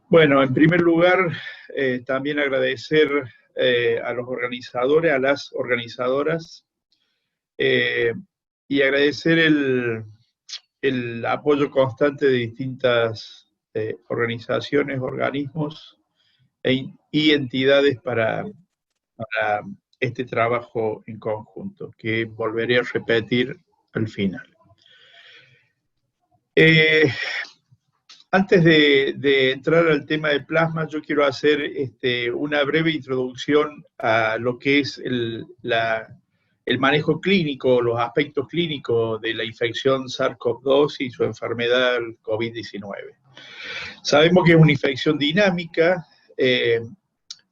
Bueno, en primer lugar, también agradecer a los organizadores, a las organizadoras, eh, y agradecer el apoyo constante de distintas organizaciones, organismos y entidades para este trabajo en conjunto, que volveré a repetir al final. Antes de entrar al tema de plasma, yo quiero hacer una breve introducción a lo que es el manejo clínico, los aspectos clínicos de la infección SARS-CoV-2 y su enfermedad COVID-19. Sabemos que es una infección dinámica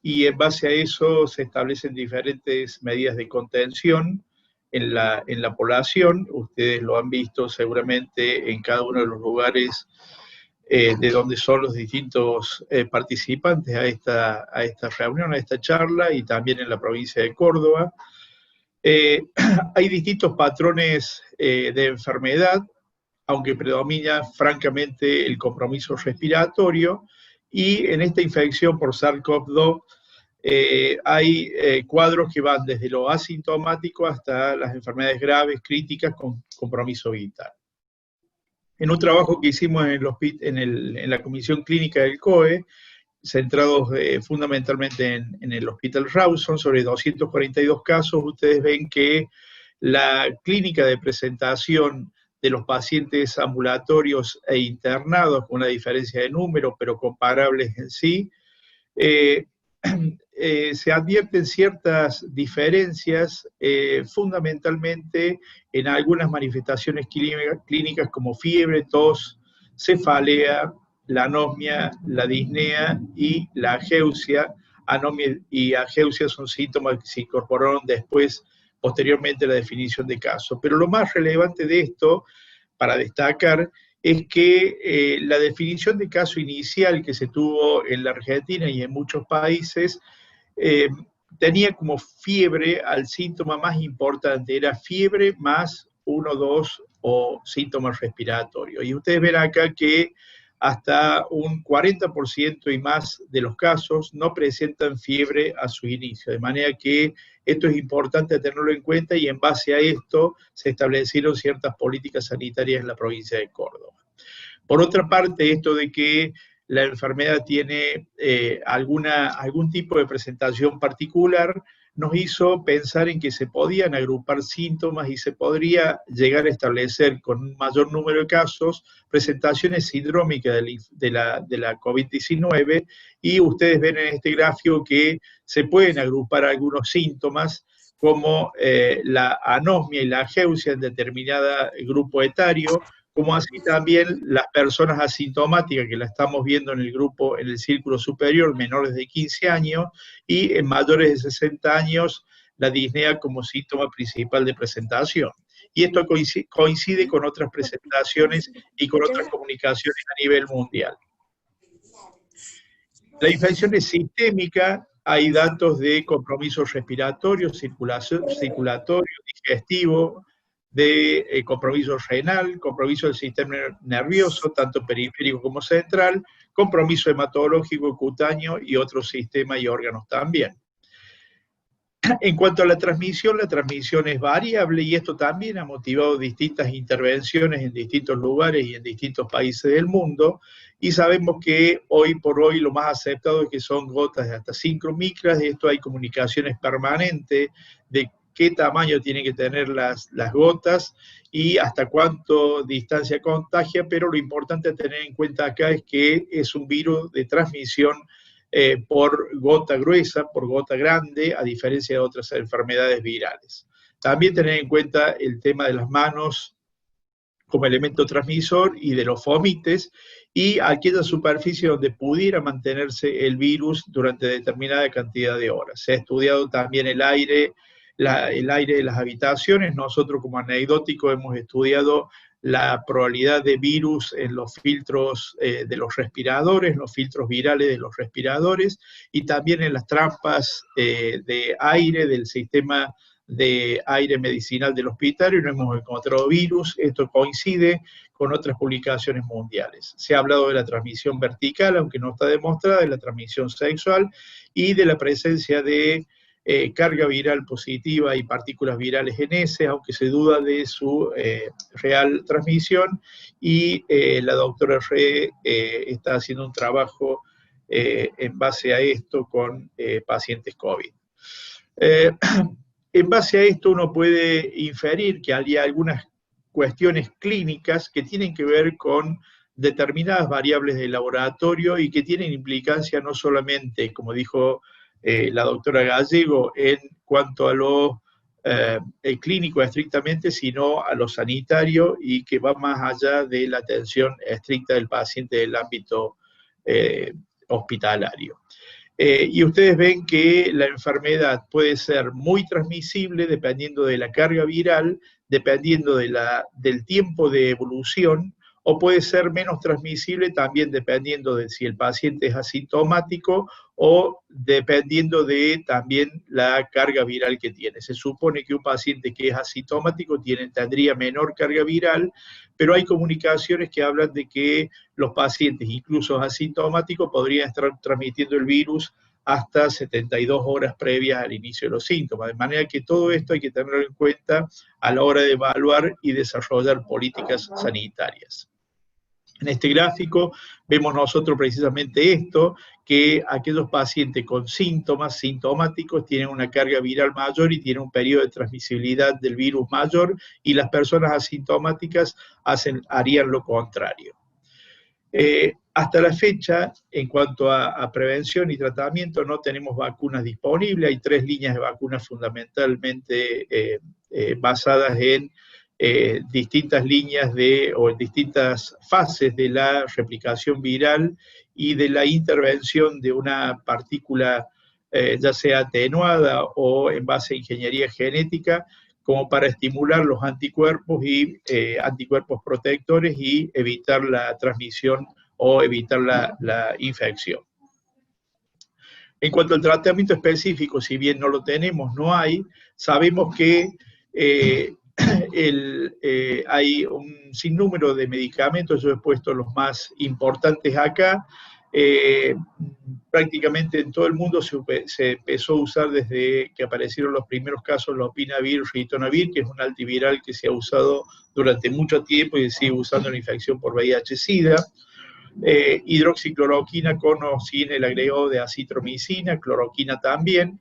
y en base a eso se establecen diferentes medidas de contención en la población. Ustedes lo han visto seguramente en cada uno de los lugares de donde son los distintos participantes a esta reunión, a esta charla, y también en la provincia de Córdoba. Hay distintos patrones de enfermedad, aunque predomina francamente el compromiso respiratorio, y en esta infección por SARS-CoV-2 hay cuadros que van desde lo asintomático hasta las enfermedades graves, críticas, con compromiso vital. En un trabajo que hicimos en la Comisión Clínica del COE, centrados fundamentalmente en el Hospital Rawson, sobre 242 casos, ustedes ven que la clínica de presentación de los pacientes ambulatorios e internados, con una diferencia de número, pero comparables en sí, se advierten ciertas diferencias, fundamentalmente en algunas manifestaciones clínicas como fiebre, tos, cefalea, la anosmia, la disnea y la ageusia. Anosmia y ageusia son síntomas que se incorporaron después, posteriormente, a la definición de caso. Pero lo más relevante de esto, para destacar, es que la definición de caso inicial que se tuvo en la Argentina y en muchos países tenía como fiebre al síntoma más importante, era fiebre más 1, 2 o síntomas respiratorios. Y ustedes ven acá que hasta un 40% y más de los casos no presentan fiebre a su inicio, de manera que esto es importante tenerlo en cuenta, y en base a esto se establecieron ciertas políticas sanitarias en la provincia de Córdoba. Por otra parte, esto de que la enfermedad tiene algún tipo de presentación particular, nos hizo pensar en que se podían agrupar síntomas y se podría llegar a establecer con un mayor número de casos presentaciones sindrómicas de la COVID-19, y ustedes ven en este gráfico que se pueden agrupar algunos síntomas como la anosmia y la ageusia en determinado grupo etario, como así también las personas asintomáticas, que la estamos viendo en el grupo, en el círculo superior, menores de 15 años, y en mayores de 60 años, la disnea como síntoma principal de presentación. Y esto coincide con otras presentaciones y con otras comunicaciones a nivel mundial. La infección es sistémica, hay datos de compromiso respiratorio, circulatorio, digestivo, de compromiso renal, compromiso del sistema nervioso, tanto periférico como central, compromiso hematológico, cutáneo y otros sistemas y órganos también. En cuanto a la transmisión es variable, y esto también ha motivado distintas intervenciones en distintos lugares y en distintos países del mundo, y sabemos que hoy por hoy lo más aceptado es que son gotas de hasta 5 micras. De esto hay comunicaciones permanentes de qué tamaño tienen que tener las gotas y hasta cuánto distancia contagia, pero lo importante a tener en cuenta acá es que es un virus de transmisión por gota gruesa, por gota grande, a diferencia de otras enfermedades virales. También tener en cuenta el tema de las manos como elemento transmisor y de los fomites, y aquella superficie donde pudiera mantenerse el virus durante determinada cantidad de horas. Se ha estudiado también el aire de las habitaciones. Nosotros, como anecdótico, hemos estudiado la probabilidad de virus en los filtros de los respiradores, los filtros virales de los respiradores, y también en las trampas de aire del sistema de aire medicinal del hospital y no hemos encontrado virus. Esto coincide con otras publicaciones mundiales. Se ha hablado de la transmisión vertical, aunque no está demostrada, de la transmisión sexual y de la presencia de carga viral positiva y partículas virales en heces, aunque se duda de su real transmisión, y la doctora Re está haciendo un trabajo en base a esto con pacientes COVID. En base a esto uno puede inferir que hay algunas cuestiones clínicas que tienen que ver con determinadas variables del laboratorio y que tienen implicancia no solamente, como dijo la doctora Gallego, en cuanto a lo clínico estrictamente, sino a lo sanitario y que va más allá de la atención estricta del paciente del ámbito hospitalario. Y ustedes ven que la enfermedad puede ser muy transmisible dependiendo de la carga viral, dependiendo del tiempo de evolución, o puede ser menos transmisible también dependiendo de si el paciente es asintomático o dependiendo de también la carga viral que tiene. Se supone que un paciente que es asintomático tendría menor carga viral, pero hay comunicaciones que hablan de que los pacientes, incluso asintomáticos, podrían estar transmitiendo el virus hasta 72 horas previas al inicio de los síntomas. De manera que todo esto hay que tenerlo en cuenta a la hora de evaluar y desarrollar políticas sanitarias. En este gráfico vemos nosotros precisamente esto, que aquellos pacientes con síntomas sintomáticos tienen una carga viral mayor y tienen un periodo de transmisibilidad del virus mayor, y las personas asintomáticas harían lo contrario. Hasta la fecha, en cuanto a prevención y tratamiento, no tenemos vacunas disponibles. Hay 3 líneas de vacunas fundamentalmente basadas en distintas líneas o en distintas fases de la replicación viral y de la intervención de una partícula ya sea atenuada o en base a ingeniería genética, como para estimular los anticuerpos y anticuerpos protectores y evitar la transmisión o evitar la infección. En cuanto al tratamiento específico, si bien no lo tenemos, no hay, sabemos que hay un sinnúmero de medicamentos. Yo he puesto los más importantes acá. Prácticamente en todo el mundo se empezó a usar desde que aparecieron los primeros casos lopinavir, ritonavir, que es un antiviral que se ha usado durante mucho tiempo y se sigue usando en la infección por VIH-Sida. Hidroxicloroquina con o sin el agregado de acitromicina, cloroquina también.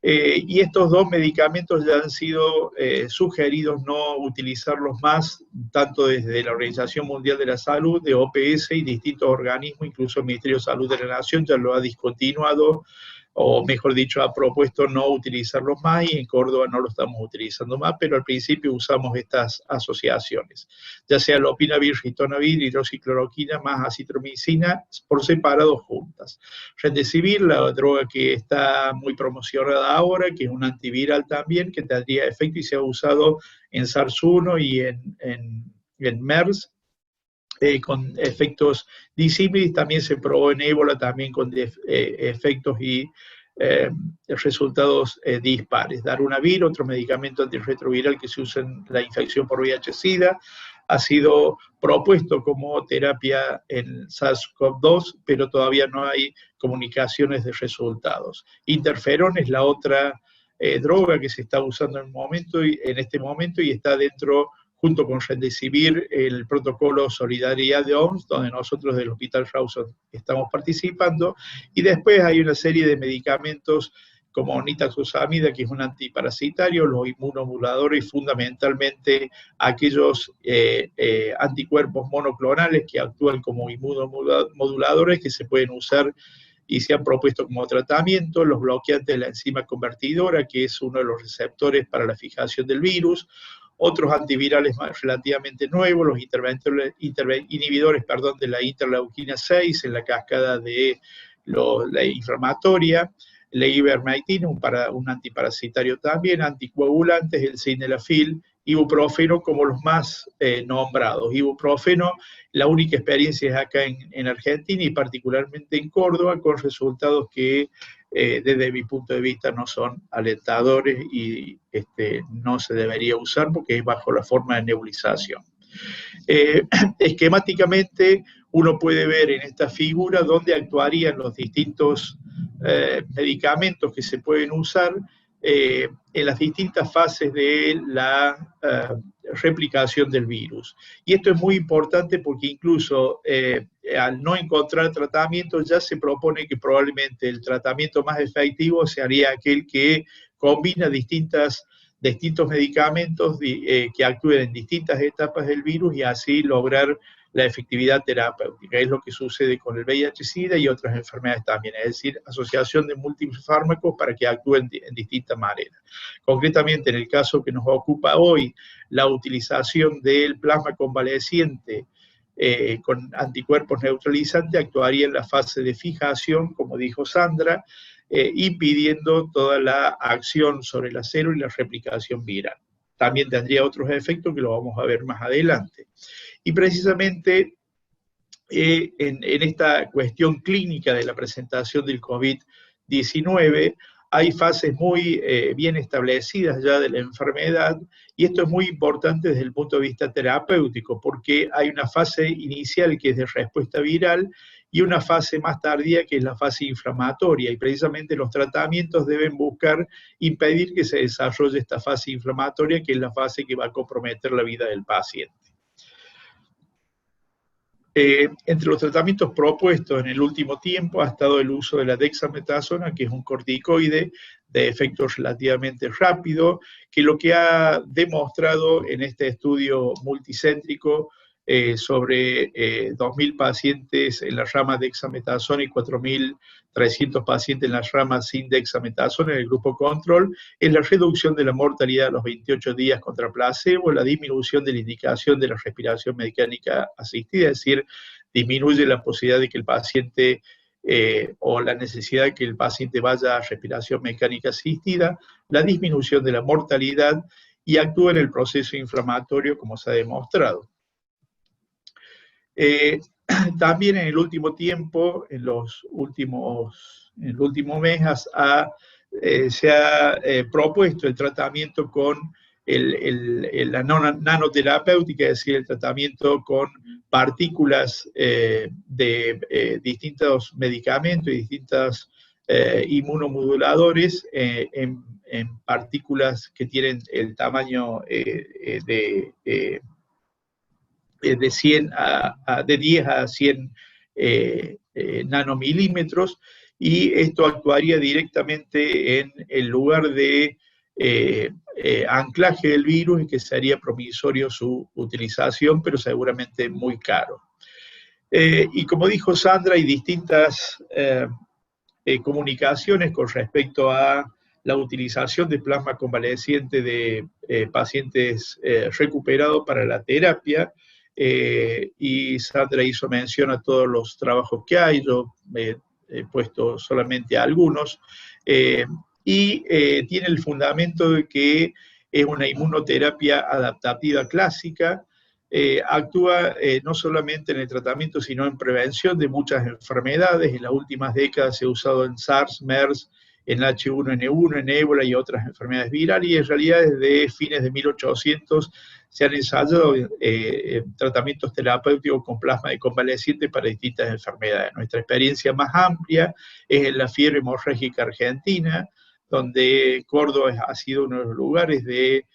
Y estos 2 medicamentos ya han sido sugeridos no utilizarlos más, tanto desde la Organización Mundial de la Salud, de OPS y distintos organismos, incluso el Ministerio de Salud de la Nación ya lo ha discontinuado, o mejor dicho, ha propuesto no utilizarlos más, y en Córdoba no lo estamos utilizando más, pero al principio usamos estas asociaciones, ya sea lopinavir, ritonavir, hidroxicloroquina más acitromicina por separado juntas. Remdesivir, la droga que está muy promocionada ahora, que es un antiviral también, que tendría efecto y se ha usado en SARS-1 y en MERS, con efectos disímiles. También se probó en ébola también con efectos y resultados dispares. Darunavir, otro medicamento antirretroviral que se usa en la infección por VIH-Sida, ha sido propuesto como terapia en SARS-CoV-2, pero todavía no hay comunicaciones de resultados. Interferón es la otra droga que se está usando en este momento y está dentro, junto con Remdesivir, el protocolo Solidaridad de OMS, donde nosotros del Hospital Rawson estamos participando, y después hay una serie de medicamentos como nitazoxamida, que es un antiparasitario, los inmunomoduladores, fundamentalmente aquellos anticuerpos monoclonales que actúan como inmunomoduladores, que se pueden usar y se han propuesto como tratamiento, los bloqueantes de la enzima convertidora, que es uno de los receptores para la fijación del virus, otros antivirales relativamente nuevos, los inhibidores de la interleuquina 6 en la cascada de la inflamatoria, la ivermectina, un antiparasitario también, anticoagulantes, el sildenafil ibuprofeno como los más nombrados. Ibuprofeno, la única experiencia es acá en Argentina y particularmente en Córdoba, con resultados que desde mi punto de vista no son alentadores y no se debería usar porque es bajo la forma de nebulización. Esquemáticamente uno puede ver en esta figura dónde actuarían los distintos medicamentos que se pueden usar en las distintas fases de la replicación del virus. Y esto es muy importante porque incluso al no encontrar tratamiento ya se propone que probablemente el tratamiento más efectivo sería aquel que combina distintos medicamentos que actúen en distintas etapas del virus y así lograr la efectividad terapéutica. Es lo que sucede con el VIH-Sida y otras enfermedades también, es decir, asociación de múltiples fármacos para que actúen en distintas maneras. Concretamente, en el caso que nos ocupa hoy, la utilización del plasma convaleciente con anticuerpos neutralizantes actuaría en la fase de fijación, como dijo Sandra, impidiendo toda la acción sobre la célula y la replicación viral. También tendría otros efectos que lo vamos a ver más adelante. Y precisamente en esta cuestión clínica de la presentación del COVID-19 hay fases muy bien establecidas ya de la enfermedad, y esto es muy importante desde el punto de vista terapéutico, porque hay una fase inicial que es de respuesta viral y una fase más tardía que es la fase inflamatoria, y precisamente los tratamientos deben buscar impedir que se desarrolle esta fase inflamatoria, que es la fase que va a comprometer la vida del paciente. Entre los tratamientos propuestos en el último tiempo ha estado el uso de la dexametasona, que es un corticoide de efecto relativamente rápido, que lo que ha demostrado en este estudio multicéntrico sobre 2.000 pacientes en la rama dexametasona y 4.300 pacientes en la rama sin dexametasona en el grupo control, es la reducción de la mortalidad a los 28 días contra placebo, la disminución de la indicación de la respiración mecánica asistida, es decir, disminuye la posibilidad de que el paciente o la necesidad de que el paciente vaya a respiración mecánica asistida, la disminución de la mortalidad y actúa en el proceso inflamatorio como se ha demostrado. También en el último tiempo, en el último mes, se ha propuesto el tratamiento con la nanoterapéutica, es decir, el tratamiento con partículas de distintos medicamentos y distintos inmunomoduladores en partículas que tienen el tamaño de 10 a 100 nanomilímetros, y esto actuaría directamente en el lugar de anclaje del virus, y que sería promisorio su utilización, pero seguramente muy caro. Y como dijo Sandra, hay distintas comunicaciones con respecto a la utilización de plasma convaleciente de pacientes recuperados para la terapia. Y Sandra hizo mención a todos los trabajos que hay, yo he puesto solamente algunos, y tiene el fundamento de que es una inmunoterapia adaptativa clásica, actúa no solamente en el tratamiento, sino en prevención de muchas enfermedades. En las últimas décadas se ha usado en SARS, MERS, en H1N1, en ébola y otras enfermedades virales, y en realidad desde fines de 1800 se han ensayado tratamientos terapéuticos con plasma de convaleciente para distintas enfermedades. Nuestra experiencia más amplia es en la fiebre hemorrágica argentina, donde Córdoba ha sido uno de los lugares de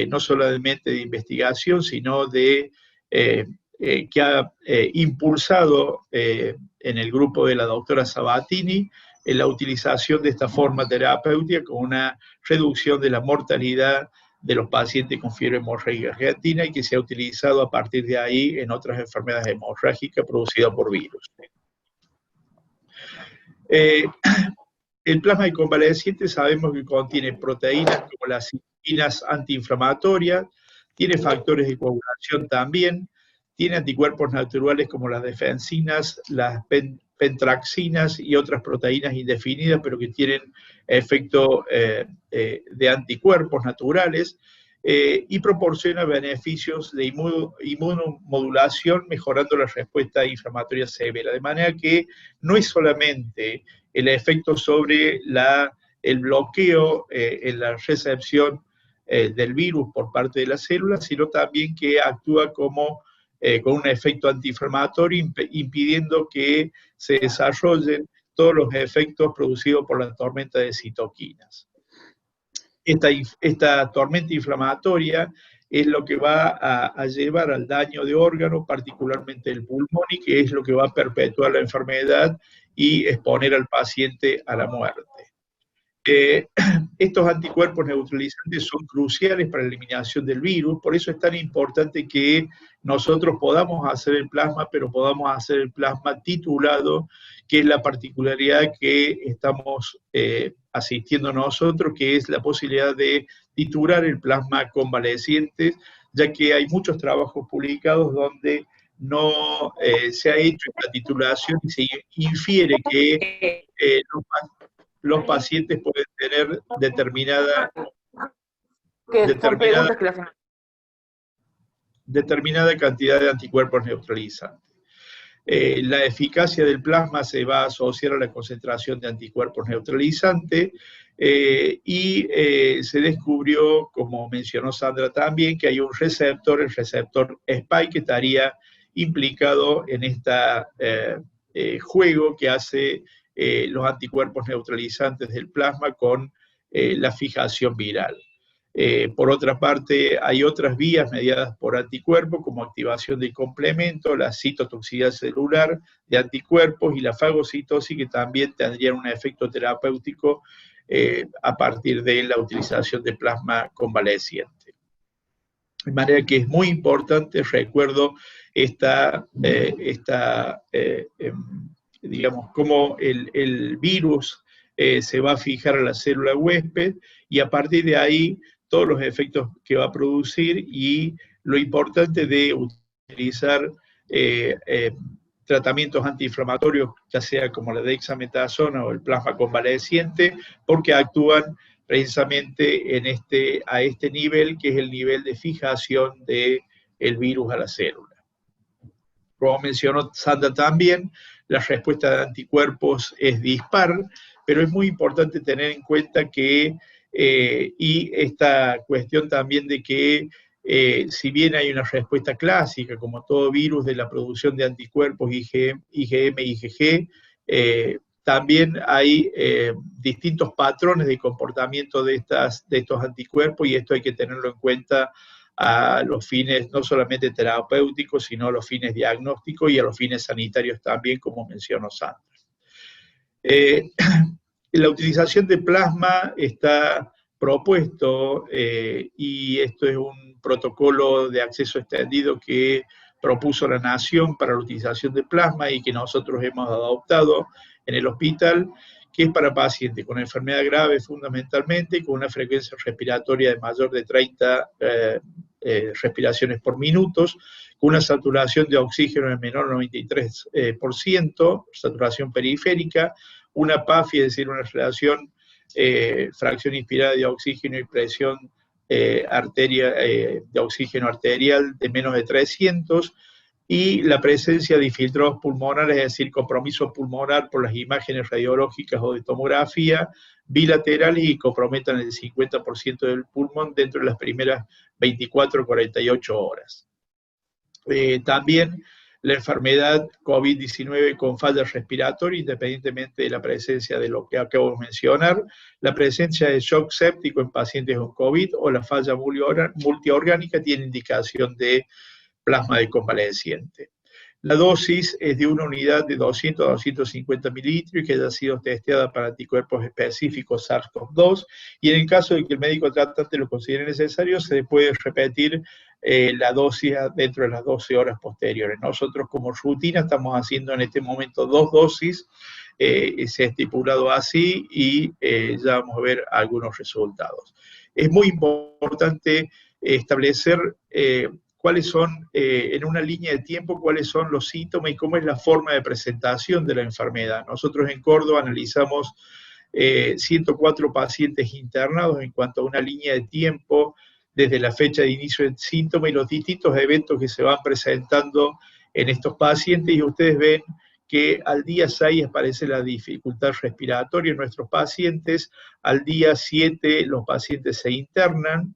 no solamente de investigación, sino de que ha impulsado en el grupo de la doctora Sabatini en la utilización de esta forma terapéutica con una reducción de la mortalidad de los pacientes con fiebre hemorrágica argentina, y que se ha utilizado a partir de ahí en otras enfermedades hemorrágicas producidas por virus. El plasma de convaleciente sabemos que contiene proteínas como las citoquinas antiinflamatorias, tiene factores de coagulación también, tiene anticuerpos naturales como las defensinas, las pentraxinas y otras proteínas indefinidas, pero que tienen efecto de anticuerpos naturales. y proporciona beneficios de inmunomodulación, mejorando la respuesta inflamatoria severa. De manera que no es solamente el efecto sobre el bloqueo en la recepción del virus por parte de la célula, sino también que actúa como con un efecto antiinflamatorio, impidiendo que se desarrollen todos los efectos producidos por la tormenta de citoquinas. Esta tormenta inflamatoria es lo que va a llevar al daño de órganos, particularmente el pulmón, y que es lo que va a perpetuar la enfermedad y exponer al paciente a la muerte. Estos anticuerpos neutralizantes son cruciales para la eliminación del virus, por eso es tan importante que nosotros podamos hacer el plasma, pero podamos hacer el plasma titulado, que es la particularidad que estamos asistiendo nosotros, que es la posibilidad de titular el plasma convaleciente, ya que hay muchos trabajos publicados donde no se ha hecho esta titulación y se infiere que los pacientes pueden tener determinada cantidad de anticuerpos neutralizantes. La eficacia del plasma se va a asociar a la concentración de anticuerpos neutralizantes y se descubrió, como mencionó Sandra también, que hay un receptor, el receptor SPIKE, que estaría implicado en este juego que hace los anticuerpos neutralizantes del plasma con la fijación viral. Por otra parte, hay otras vías mediadas por anticuerpos, como activación del complemento, la citotoxicidad celular de anticuerpos y la fagocitosis, que también tendrían un efecto terapéutico a partir de la utilización de plasma convaleciente. De manera que es muy importante, recuerdo, digamos, cómo el virus se va a fijar a la célula huésped, y a partir de ahí todos los efectos que va a producir, y lo importante de utilizar tratamientos antiinflamatorios, ya sea como la dexametasona o el plasma convaleciente, porque actúan precisamente a este nivel, que es el nivel de fijación del virus a la célula. Como mencionó Sandra también, la respuesta de anticuerpos es dispar, pero es muy importante tener en cuenta que, y esta cuestión también de que, si bien hay una respuesta clásica, como todo virus, de la producción de anticuerpos IgM y IgG, también hay distintos patrones de comportamiento de estos anticuerpos, y esto hay que tenerlo en cuenta a los fines no solamente terapéuticos, sino a los fines diagnósticos y a los fines sanitarios también, como mencionó Sandra. La utilización de plasma está propuesto, y esto es un protocolo de acceso extendido que propuso la Nación para la utilización de plasma y que nosotros hemos adoptado en el hospital, que es para pacientes con enfermedad grave fundamentalmente, con una frecuencia respiratoria de mayor de 30 respiraciones por minuto, con una saturación de oxígeno de menor al 93%, saturación periférica, una PAFI, es decir, una relación fracción inspirada de oxígeno y presión de oxígeno arterial de menos de 300, y la presencia de infiltrados pulmonares, es decir, compromiso pulmonar por las imágenes radiológicas o de tomografía bilaterales y comprometan el 50% del pulmón dentro de las primeras 24 o 48 horas. También la enfermedad COVID-19 con falla respiratoria, independientemente de la presencia de lo que acabo de mencionar, la presencia de shock séptico en pacientes con COVID o la falla multiorgánica tiene indicación de plasma de convaleciente. La dosis es de una unidad de 200 a 250 mililitros y que haya sido testeada para anticuerpos específicos SARS-CoV-2, y en el caso de que el médico tratante lo considere necesario, se puede repetir la dosis dentro de las 12 horas posteriores. Nosotros, como rutina, estamos haciendo en este momento 2 dosis, se ha estipulado así, y ya vamos a ver algunos resultados. Es muy importante establecer cuáles son, en una línea de tiempo, cuáles son los síntomas y cómo es la forma de presentación de la enfermedad. Nosotros en Córdoba analizamos 104 pacientes internados en cuanto a una línea de tiempo desde la fecha de inicio del síntoma y los distintos eventos que se van presentando en estos pacientes, y ustedes ven que al día 6 aparece la dificultad respiratoria en nuestros pacientes, al día 7 los pacientes se internan,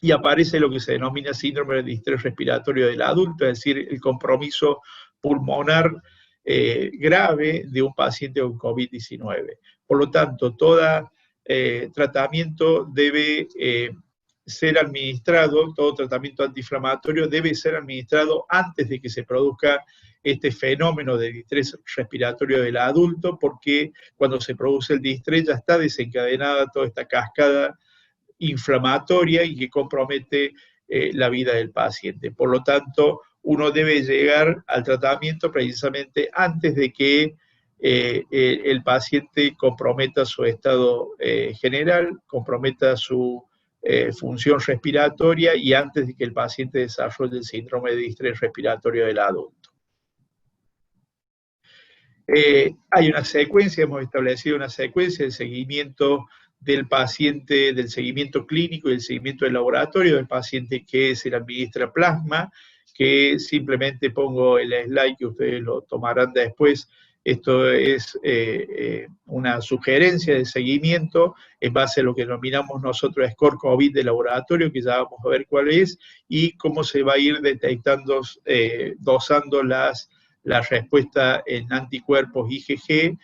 y aparece lo que se denomina síndrome de distrés respiratorio del adulto, es decir, el compromiso pulmonar grave de un paciente con COVID-19. Por lo tanto, todo tratamiento debe ser administrado, todo tratamiento antiinflamatorio debe ser administrado antes de que se produzca este fenómeno de distrés respiratorio del adulto, porque cuando se produce el distrés ya está desencadenada toda esta cascada inflamatoria y que compromete la vida del paciente. Por lo tanto, uno debe llegar al tratamiento precisamente antes de que el paciente comprometa su estado general, comprometa su función respiratoria y antes de que el paciente desarrolle el síndrome de distrés respiratorio del adulto. Hay una secuencia, hemos establecido una secuencia de seguimiento del paciente, del seguimiento clínico y del seguimiento del laboratorio del paciente que se le administra plasma, que simplemente pongo el slide que ustedes lo tomarán después. Esto es una sugerencia de seguimiento en base a lo que denominamos nosotros score COVID de laboratorio, que ya vamos a ver cuál es, y cómo se va a ir detectando, dosando la respuesta en anticuerpos IgG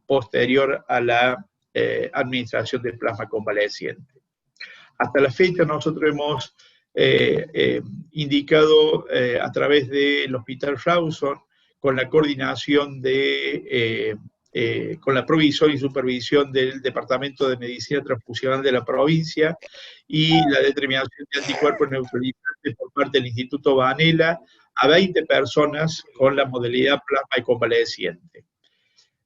posterior a la administración de plasma convaleciente. Hasta la fecha nosotros hemos indicado a través del Hospital Rawson, con la coordinación con la provisión y supervisión del Departamento de Medicina Transfusional de la provincia y la determinación de anticuerpos neutralizantes por parte del Instituto Vanela, a 20 personas con la modalidad plasma y convaleciente.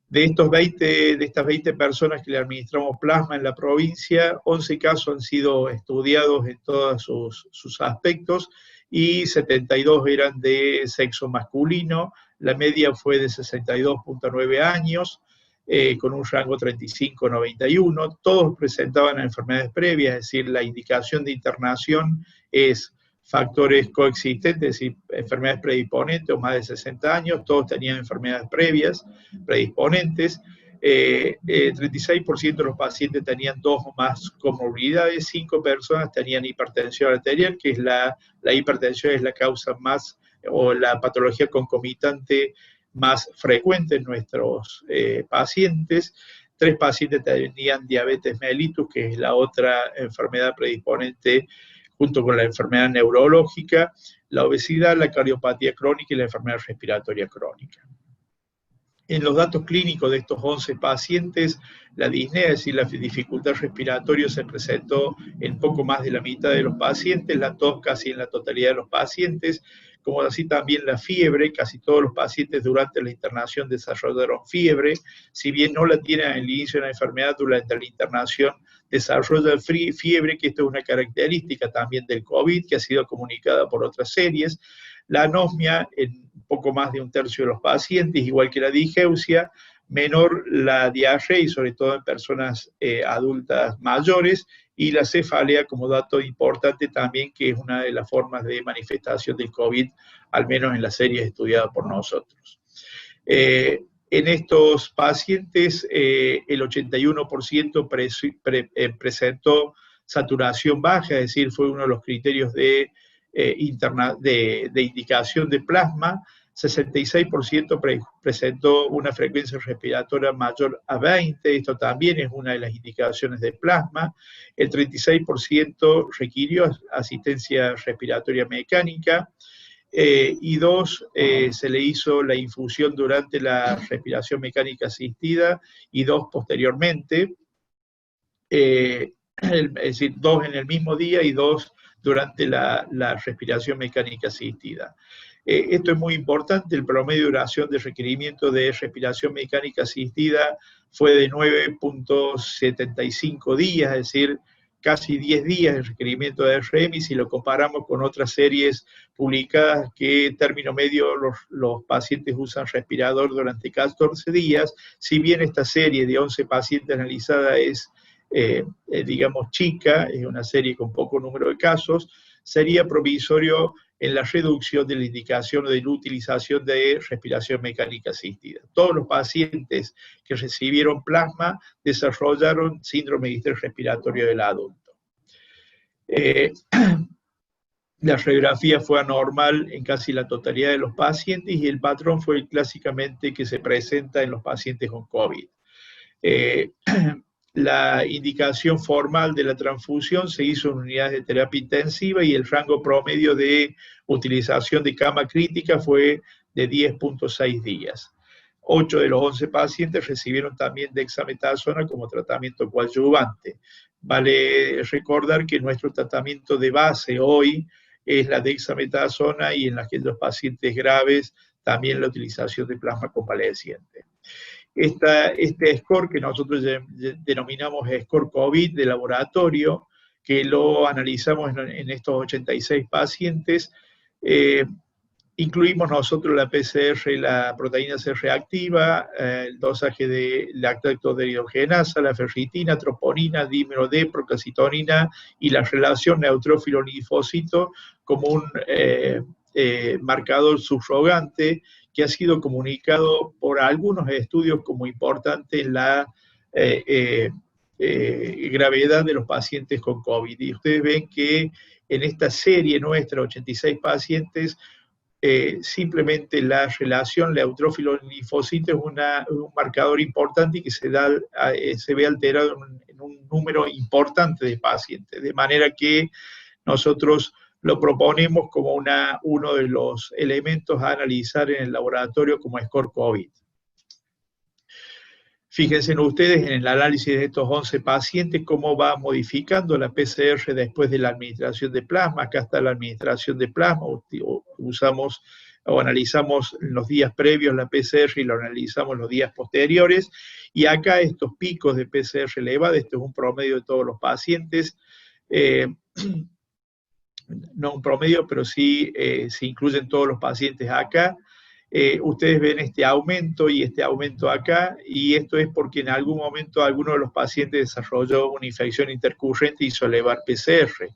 De estas 20 personas que le administramos plasma en la provincia, 11 casos han sido estudiados en todos sus aspectos y 72 eran de sexo masculino. La media fue de 62.9 años, con un rango 35-91. Todos presentaban enfermedades previas, es decir, la indicación de internación es factores coexistentes, es decir, enfermedades predisponentes o más de 60 años, todos tenían enfermedades previas, predisponentes, 36% de los pacientes tenían 2 o más comorbilidades, 5 personas tenían hipertensión arterial, que es la hipertensión es la causa más, o la patología concomitante más frecuente en nuestros pacientes. 3 pacientes tenían diabetes mellitus, que es la otra enfermedad predisponente junto con la enfermedad neurológica, la obesidad, la cardiopatía crónica y la enfermedad respiratoria crónica. En los datos clínicos de estos 11 pacientes, la disnea, es decir, la dificultad respiratoria, se presentó en poco más de la mitad de los pacientes, la tos casi en la totalidad de los pacientes, como así también la fiebre. Casi todos los pacientes durante la internación desarrollaron fiebre, si bien no la tienen al inicio de la enfermedad, durante la internación desarrollan fiebre, que esto es una característica también del COVID, que ha sido comunicada por otras series. La anosmia en poco más de un tercio de los pacientes, igual que la digeusia, menor la diarrea, y sobre todo en personas adultas mayores, y la cefalea como dato importante también, que es una de las formas de manifestación del COVID, al menos en las series estudiadas por nosotros. En estos pacientes, el 81% presentó saturación baja, es decir, fue uno de los criterios de indicación de plasma. 66% presentó una frecuencia respiratoria mayor a 20, esto también es una de las indicaciones de plasma. El 36% requirió asistencia respiratoria mecánica, y 2, se le hizo la infusión durante la respiración mecánica asistida y 2 posteriormente, es decir, 2 en el mismo día y 2 durante la respiración mecánica asistida. Esto es muy importante. El promedio de duración de requerimiento de respiración mecánica asistida fue de 9.75 días, es decir, casi 10 días de requerimiento de REMI, si lo comparamos con otras series publicadas que término medio los pacientes usan respirador durante 14 días. Si bien esta serie de 11 pacientes analizada es digamos, chica, es una serie con poco número de casos, sería provisorio en la reducción de la indicación o de la utilización de respiración mecánica asistida. Todos los pacientes que recibieron plasma desarrollaron síndrome de distrés respiratorio del adulto. La radiografía fue anormal en casi la totalidad de los pacientes y el patrón fue el clásicamente que se presenta en los pacientes con COVID. La indicación formal de la transfusión se hizo en unidades de terapia intensiva y el rango promedio de utilización de cama crítica fue de 10.6 días. 8 de los 11 pacientes recibieron también dexametasona como tratamiento coadyuvante. Vale recordar que nuestro tratamiento de base hoy es la dexametasona y en aquellos pacientes graves también la utilización de plasma convaleciente. Este score que nosotros denominamos score COVID de laboratorio, que lo analizamos en estos 86 pacientes, incluimos nosotros la PCR, la proteína C reactiva, el dosaje de lactobacillus, la ferritina, troponina, dímero D, procalcitonina y la relación neutrófilo-linfocito como un marcador subrogante que ha sido comunicado por algunos estudios como importante en la gravedad de los pacientes con COVID. Y ustedes ven que en esta serie nuestra, 86 pacientes, simplemente la relación neutrófilo-linfocito es un marcador importante y que se ve alterado en un número importante de pacientes, de manera que nosotros lo proponemos como uno de los elementos a analizar en el laboratorio como score COVID. Fíjense ustedes en el análisis de estos 11 pacientes cómo va modificando la PCR después de la administración de plasma. Acá está la administración de plasma, usamos o analizamos los días previos la PCR y lo analizamos los días posteriores. Y acá estos picos de PCR elevada, este es un promedio de todos los pacientes. No un promedio, pero sí se incluyen todos los pacientes acá. Ustedes ven este aumento y este aumento acá, y esto es porque en algún momento alguno de los pacientes desarrolló una infección intercurrente y hizo elevar PCR.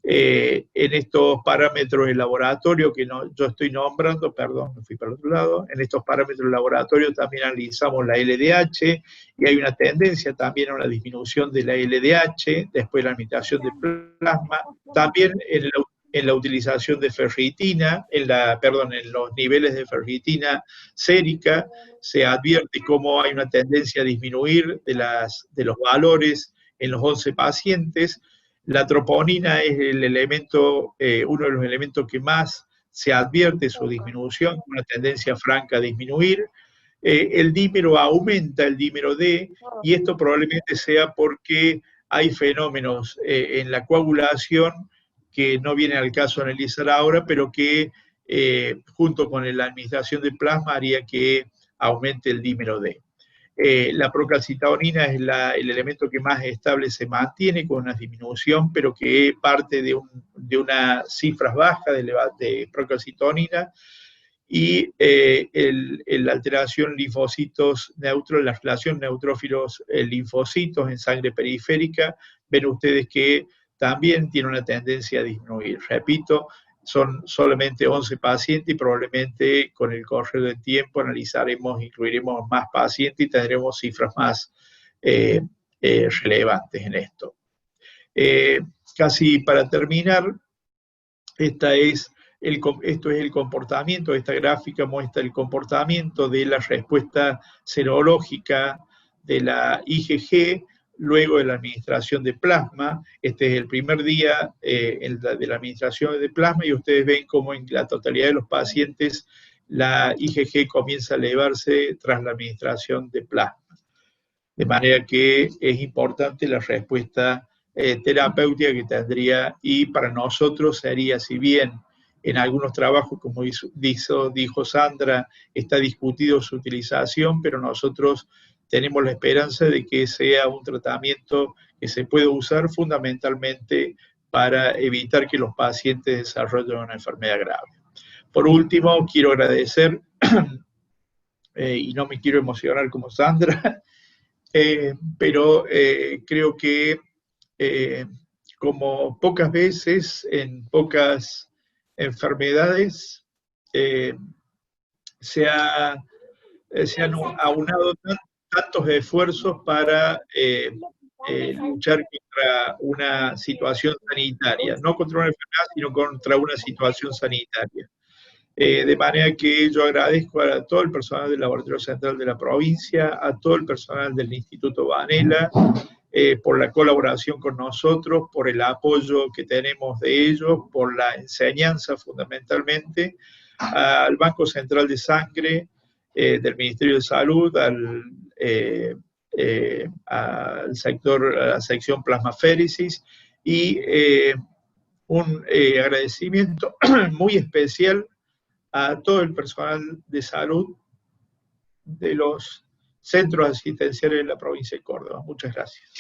En estos parámetros de laboratorio que yo estoy nombrando, perdón, me fui para el otro lado, en estos parámetros de laboratorio también analizamos la LDH y hay una tendencia también a una disminución de la LDH después de la administración de plasma, también en la utilización de ferritina, en los niveles de ferritina sérica, se advierte cómo hay una tendencia a disminuir de los valores en los 11 pacientes. La troponina es el elemento, uno de los elementos que más se advierte su disminución, una tendencia franca a disminuir. El dímero aumenta, el dímero D, y esto probablemente sea porque hay fenómenos en la coagulación que no viene al caso analizar ahora, pero que junto con la administración de plasma haría que aumente el dímero D. La procalcitonina es el elemento que más estable se mantiene con una disminución, pero que parte de unas cifras bajas de procalcitonina, y la alteración linfocitos neutros, la relación neutrófilos linfocitos en sangre periférica, ven ustedes que también tiene una tendencia a disminuir. Repito, son solamente 11 pacientes y probablemente con el correr del tiempo incluiremos más pacientes y tendremos cifras más relevantes en esto. Casi para terminar, esto es el comportamiento, esta gráfica muestra el comportamiento de la respuesta serológica de la IgG luego de la administración de plasma. Este es el primer día de la administración de plasma y ustedes ven cómo en la totalidad de los pacientes la IgG comienza a elevarse tras la administración de plasma. De manera que es importante la respuesta terapéutica que tendría, y para nosotros sería, si bien en algunos trabajos, como dijo Sandra, está discutido su utilización, pero nosotros tenemos la esperanza de que sea un tratamiento que se pueda usar fundamentalmente para evitar que los pacientes desarrollen una enfermedad grave. Por último, quiero agradecer, y no me quiero emocionar como Sandra, pero creo que como pocas veces en pocas enfermedades eh, se han aunado tantos esfuerzos para luchar contra una situación sanitaria, no contra una enfermedad, sino contra una situación sanitaria. De manera que yo agradezco a todo el personal del Laboratorio Central de la provincia, a todo el personal del Instituto Vanela, por la colaboración con nosotros, por el apoyo que tenemos de ellos, por la enseñanza fundamentalmente, al Banco Central de Sangre del Ministerio de Salud, al sector, a la sección plasmaféresis, y un agradecimiento muy especial a todo el personal de salud de los centros asistenciales de la provincia de Córdoba. Muchas gracias.